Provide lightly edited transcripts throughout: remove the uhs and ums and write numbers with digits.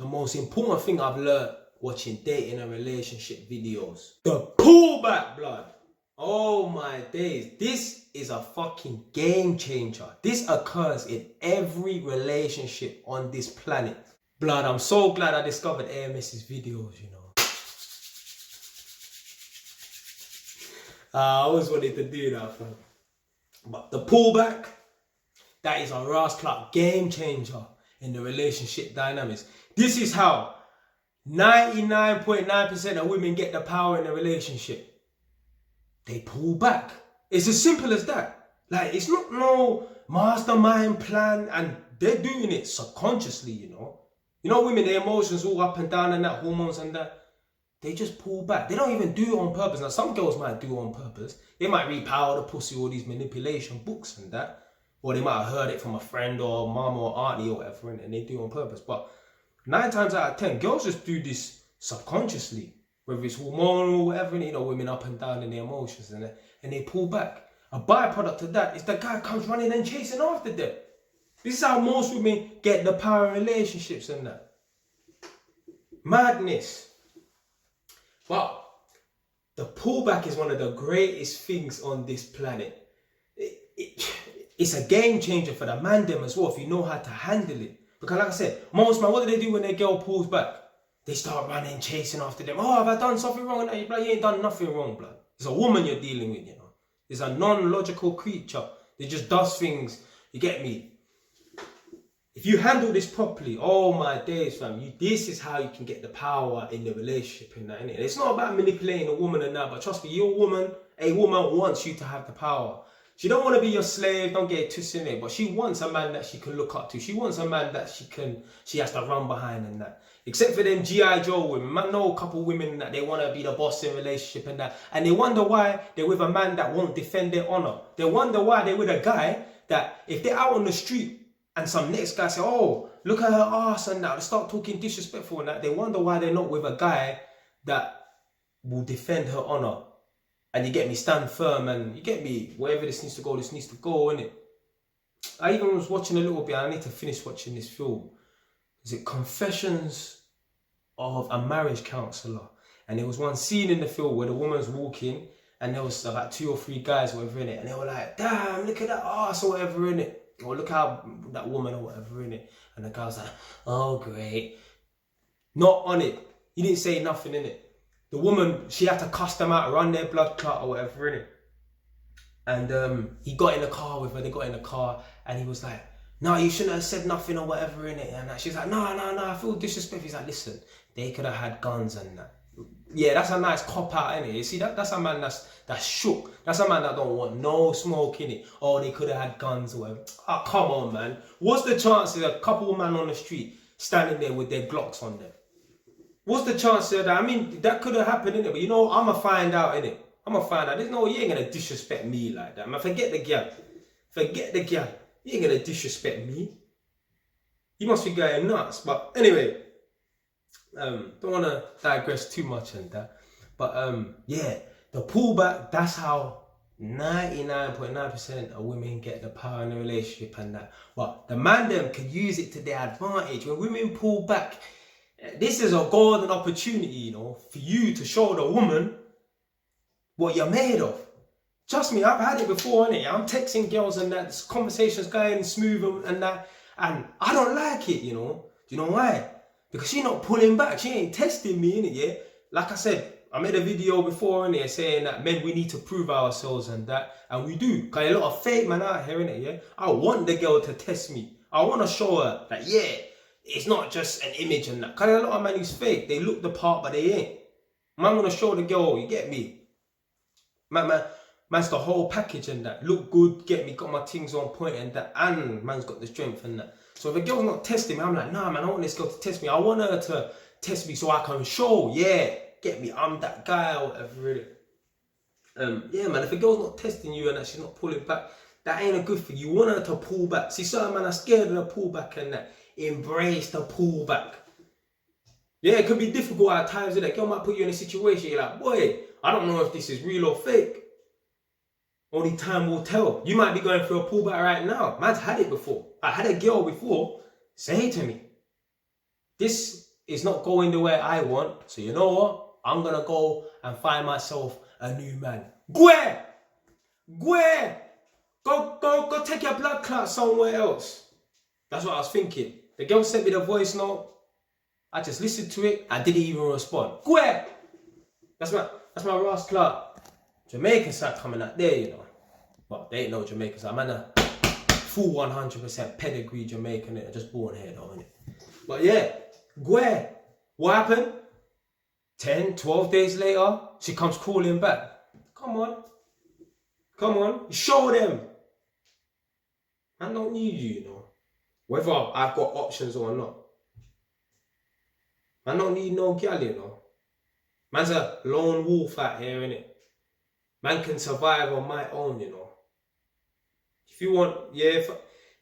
the most important thing I've learned watching dating and relationship videos. The pullback, blood. Oh my days. This is a fucking game changer. This occurs in every relationship on this planet. Blood, I'm so glad I discovered AMS's videos, you know. I always wanted to do that, fam. But the pullback, that is a Ras Clark game changer in the relationship dynamics. This is how 99.9% of women get the power in a relationship. They pull back. It's as simple as that. Like, it's not no mastermind plan, and they're doing it subconsciously, you know. You know, women, their emotions all up and down and that, hormones and that. They just pull back. They don't even do it on purpose. Now, some girls might do it on purpose. They might read Power the Pussy, all these manipulation books and that. Or they might have heard it from a friend or mom or auntie or whatever, and they do it on purpose. But 9 times out of 10, girls just do this subconsciously. Whether it's hormonal or whatever, you know, women up and down in their emotions and they pull back. A byproduct of that is the guy comes running and chasing after them. This is how most women get the power in relationships and that. Madness. But the pullback is one of the greatest things on this planet. It's a game changer for the man them as well, if you know how to handle it. Because like I said, most men, what do they do when their girl pulls back? They start running, chasing after them. Oh, have I done something wrong? And you ain't done nothing wrong, blood. It's a woman you're dealing with, you know. It's a non-logical creature. They just does things. You get me? If you handle this properly, oh my days, fam, this is how you can get the power in the relationship and that, innit? It's not about manipulating a woman and that, but trust me, a woman wants you to have the power. She don't want to be your slave, don't get it twisted in it, but she wants a man that she can look up to. She wants a man that she has to run behind and that. Except for them G.I. Joe women. I know a couple women that they want to be the boss in relationship and that. And they wonder why they're with a man that won't defend their honor. They wonder why they're with a guy that if they're out on the street and some next guy say, oh, look at her ass and that, they start talking disrespectful and that, they wonder why they're not with a guy that will defend her honor. And you get me, stand firm, and you get me, wherever this needs to go, innit? I even was watching a little bit, I need to finish watching this film. Is it Confessions of a Marriage Counselor? And there was one scene in the film where the woman's walking and there was about 2 or 3 guys or whatever in it, and they were like, damn, look at that ass or whatever in it. Or look how that woman or whatever in it. And the guy was like, oh great. Not on it. He didn't say nothing in it. The woman, she had to cuss them out, run their blood clot or whatever in it. And he got in the car with her, they got in the car, and he was like, no, you shouldn't have said nothing or whatever in it. And she's like, no, I feel disrespectful. He's like, listen, they could have had guns and that. Yeah, that's a nice cop out, innit? You see, that's a man that's shook. That's a man that don't want no smoke in it. Oh, they could have had guns or whatever. Oh, come on, man. What's the chances of a couple of men on the street standing there with their Glocks on them? What's the chance of that? I mean, that could have happened, innit? But you know, I'ma find out, innit? I'ma find out. There's no, you ain't gonna disrespect me like that, man. Forget the girl. Forget the girl. You ain't gonna disrespect me. You must be going nuts. But anyway, don't wanna digress too much on that. But yeah, the pullback, that's how 99.9% of women get the power in the relationship and that. But the man them can use it to their advantage. When women pull back, this is a golden opportunity, you know, for you to show the woman what you're made of. Trust me, I've had it before, innit? I'm texting girls and that, this conversation's going smooth and that, and I don't like it, you know. Do you know why? Because she's not pulling back, she ain't testing me, innit, yeah? Like I said, I made a video before, innit, saying that men, we need to prove ourselves and that, and we do. Cause a lot of fake man out here, innit, yeah? I want the girl to test me. I want to show her that, yeah, it's not just an image and that. Cause a lot of men who's fake, they look the part, but they ain't. Man wanna show the girl, you get me? Man's the whole package and that. Look good, get me, got my things on point and that, and man's got the strength and that. So if a girl's not testing me, I'm like, nah man, I want this girl to test me. I want her to test me so I can show, yeah, get me, I'm that guy or whatever, really. Yeah man, if a girl's not testing you and that she's not pulling back, that ain't a good thing. You want her to pull back. See, certain men are scared of the pullback and that. Embrace the pullback. Yeah, it can be difficult at times, that girl might put you in a situation, you're like, boy, I don't know if this is real or fake. Only time will tell. You might be going through a pullback right now. Man's had it before. I had a girl before say to me, this is not going the way I want. So you know what? I'm gonna go and find myself a new man. Go take your blood clot somewhere else. That's what I was thinking. The girl sent me the voice note. I just listened to it. I didn't even respond. Go That's my Ross Clark. Jamaican side coming out there, you know. Well, they ain't no Jamaicans. I'm a full 100% pedigree Jamaican. I just born here though, innit? But yeah, Gwe, what happened? 10, 12 days later, she comes calling back. Come on, show them. I don't need you, you know. Whether I've got options or not. I don't need no gal, you know. Man's a lone wolf out here, innit? Man can survive on my own, you know. If you want, yeah,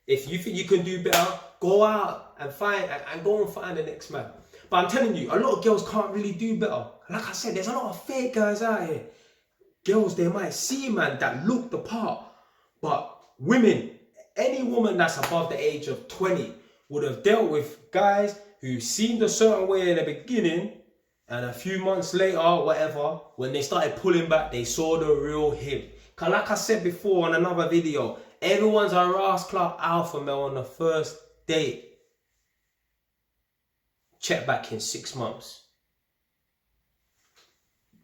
if you think you can do better, go out and go and find the next man. But I'm telling you, a lot of girls can't really do better. Like I said, there's a lot of fake guys out here. Girls, they might see man that look the part, but women, any woman that's above the age of 20 would have dealt with guys who seemed a certain way in the beginning, and a few months later, whatever, when they started pulling back, they saw the real him. Cause like I said before on another video, everyone's a rascal alpha male on the first date. Check back in 6 months.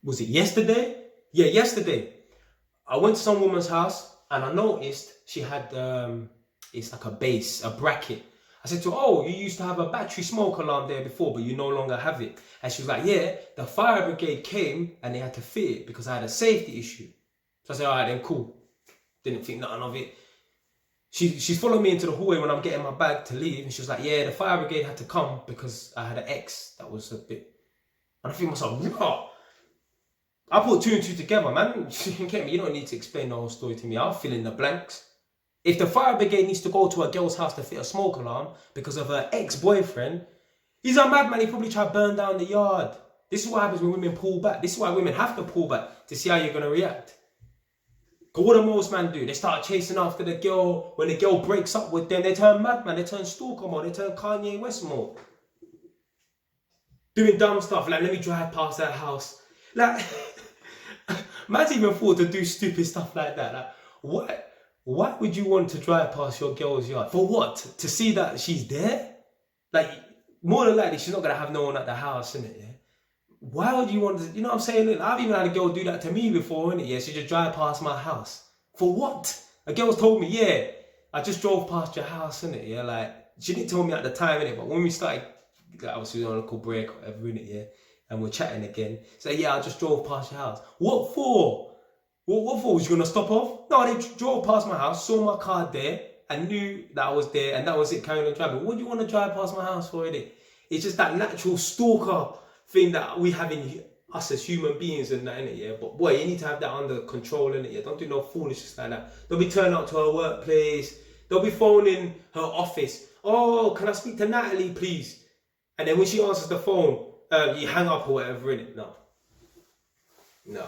Was it yesterday? Yeah, yesterday. I went to some woman's house and I noticed she had, it's like a base, a bracket. I said to her, oh, you used to have a battery smoke alarm there before, but you no longer have it. And she was like, yeah, the fire brigade came and they had to fit it because I had a safety issue. So I said, all right, then cool. Didn't think nothing of it. She's following me into the hallway when I'm getting my bag to leave. And she was like, yeah, the fire brigade had to come because I had an ex that was a bit... And I think to myself, what? I put 2 and 2 together, man. You don't need to explain the whole story to me. I'll fill in the blanks. If the fire brigade needs to go to a girl's house to fit a smoke alarm because of her ex-boyfriend, he's a madman. He probably tried to burn down the yard. This is what happens when women pull back. This is why women have to pull back to see how you're going to react. Because what do most men do? They start chasing after the girl. When the girl breaks up with them, they turn madman. They turn stalker mode. They turn Kanye West mode. Doing dumb stuff like, let me drive past that house. Like, man's even thought to do stupid stuff like that. Like, what? Why would you want to drive past your girl's yard? For what? To see that she's there? Like, more than likely, she's not going to have no one at the house, innit? Yeah? Why would you want to, you know what I'm saying? Like, I've even had a girl do that to me before, innit? Yeah, she just drive past my house. For what? A girl's told me, yeah, I just drove past your house, innit? Yeah, like, she didn't tell me at the time, innit? But when we started, like, obviously on a little break or whatever, innit? Yeah, and we're chatting again. So, yeah, I just drove past your house. What for? What for? Was you going to stop off? No, they drove past my house, saw my car there, and knew that I was there, and that was it, carrying on driving. What do you want to drive past my house for, innit? It's just that natural stalker thing that we have in us as human beings and that, innit, yeah? But boy, you need to have that under control, innit, yeah? Don't do no foolishness like that. Don't be turning up to her workplace. Don't be phoning her office. Oh, can I speak to Natalie, please? And then when she answers the phone, you hang up or whatever, innit? No.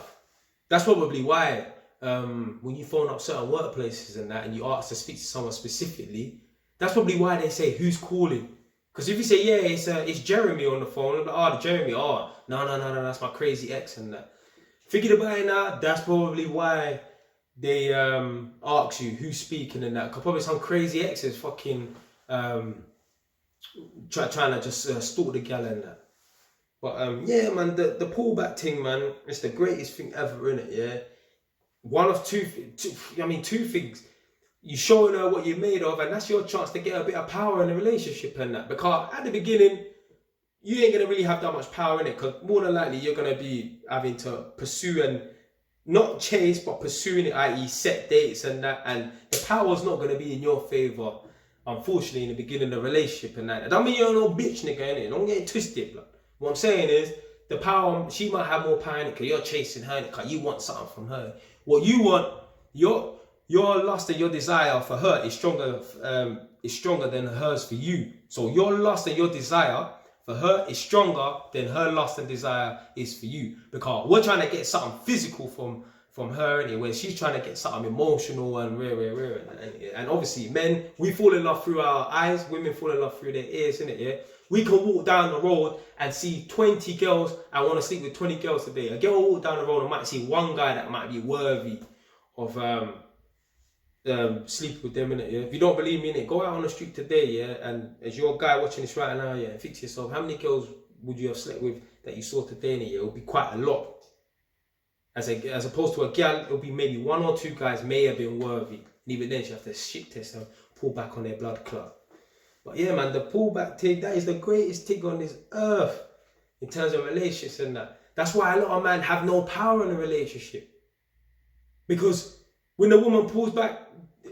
That's probably why when you phone up certain workplaces and that and you ask to speak to someone specifically, that's probably why they say, who's calling? Because if you say, yeah, it's Jeremy on the phone, like, oh, Jeremy, oh, no, that's my crazy ex and that. Thinking about it now, that's probably why they ask you who's speaking and that. Because probably some crazy ex is fucking trying to just stalk the gal and that. But yeah, man, the pullback thing, man, it's the greatest thing ever, innit, yeah? One of two things. You showing her what you're made of, and that's your chance to get a bit of power in a relationship and that. Because at the beginning, you ain't going to really have that much power in it, because more than likely you're going to be having to pursue and not chase, but pursuing it, i.e. set dates and that, and the power's not going to be in your favour, unfortunately, in the beginning of the relationship and that. That don't mean you're no bitch, nigga, innit? Don't get it twisted, blood. What I'm saying is, the power, she might have more power in it because you're chasing her because you want something from her. What you want, your lust and your desire for her is stronger than hers for you. So your lust and your desire for her is stronger than her lust and desire is for you. Because we're trying to get something physical from from her, innit, where she's trying to get something emotional and rare. And obviously, men, we fall in love through our eyes, women fall in love through their ears, innit, yeah? We can walk down the road and see 20 girls and want to sleep with 20 girls today. A girl will walk down the road and might see one guy that might be worthy of sleep with them, innit, yeah? If you don't believe me, innit, go out on the street today, yeah? And as your guy watching this right now, yeah, think to yourself, how many girls would you have slept with that you saw today, innit, yeah? It would be quite a lot. As opposed to a girl, it'll be maybe 1 or 2 guys may have been worthy. And even then, she have to shit test and pull back on their blood clot. But yeah, man, the pullback thing, that is the greatest thing on this earth in terms of relationships and that. That's why a lot of men have no power in a relationship. Because when the woman pulls back,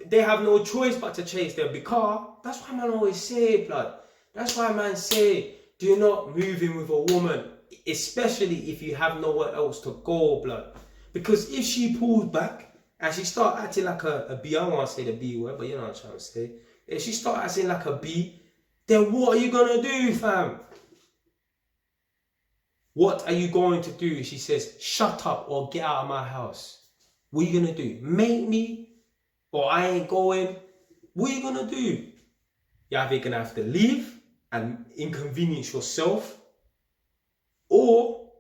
they have no choice but to chase them. Because that's why man always say, blood. That's why man say, do not move in with a woman. Especially if you have nowhere else to go, blood. Because if she pulls back and she start acting like a B, I don't want to say the B word, but you know what I'm trying to say. If she start acting like a B, then what are you going to do, fam? What are you going to do? She says, shut up or get out of my house. What are you going to do? Make me or I ain't going? What are you going to do? You're either going to have to leave and inconvenience yourself, or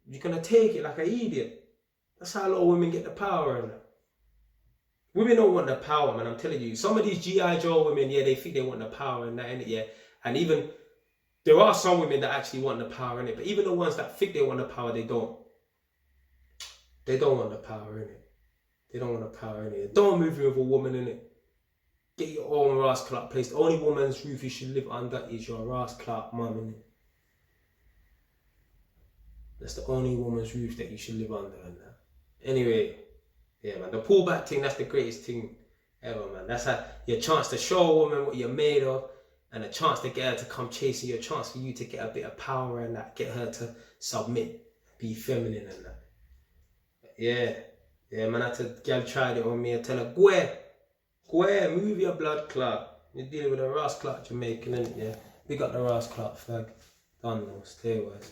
you're going to take it like an idiot. That's how a lot of women get the power in that. Women don't want the power, man, I'm telling you. Some of these G.I. Joe women, yeah, they think they want the power in that, innit, yeah. And even, there are some women that actually want the power in it, but even the ones that think they want the power, they don't. They don't want the power in it. They don't want the power in it. Don't move in with a woman in it. Get your own rascal place. The only woman's roof you should live under is your rascal mum, innit. That's the only woman's roof that you should live under and that. Anyway, yeah, man, the pullback thing, that's the greatest thing ever, man. That's your chance to show a woman what you're made of, and a chance to get her to come chasing you, a chance for you to get a bit of power and that, get her to submit, be feminine and that. But yeah, man, I tell girl tried it on me, I tell her, go move your blood clot. You're dealing with a Ross clot Jamaican, innit, yeah? We got the Ross clot flag. Done now, stay wise.